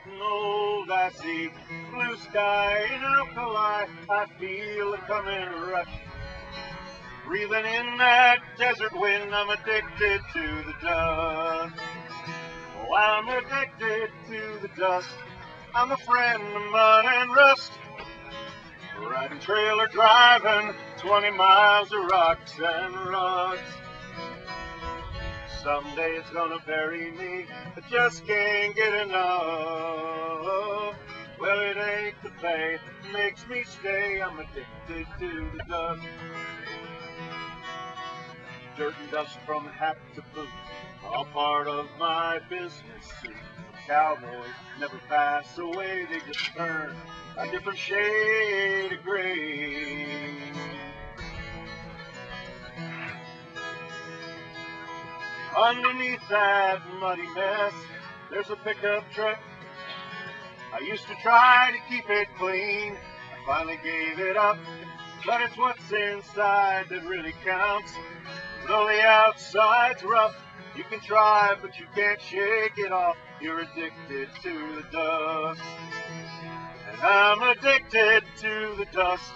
getting old, I see blue sky in alkali. I feel a coming rush. Breathing in that desert wind, I'm addicted to the dust. Oh, I'm addicted to the dust. I'm a friend of mud and rust. Riding trailer, driving 20 miles of rocks and ruts. Someday it's gonna bury me, I just can't get enough. Well, it ain't the pay, it makes me stay. I'm addicted to the dust. Dirt and dust from hat to boot, all part of my business suit. Cowboys never pass away, they just turn a different shade of gray. Underneath that muddy mess, there's a pickup truck. I used to try to keep it clean, I finally gave it up. But it's what's inside that really counts. Though the outside's rough, you can try, but you can't shake it off. You're addicted to the dust. And I'm addicted to the dust.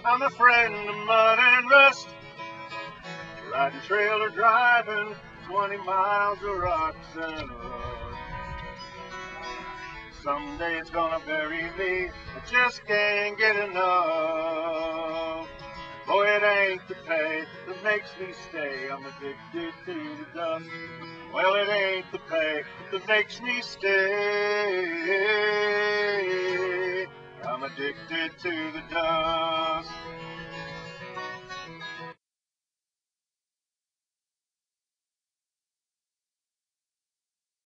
I'm a friend of mud and rust. Riding trailer, driving 20 miles of rocks and rust. Someday it's gonna bury me, I just can't get enough. Boy, it ain't the pay that makes me stay. I'm addicted to the dust. Well, it ain't the pay that makes me stay. I'm addicted to the dust.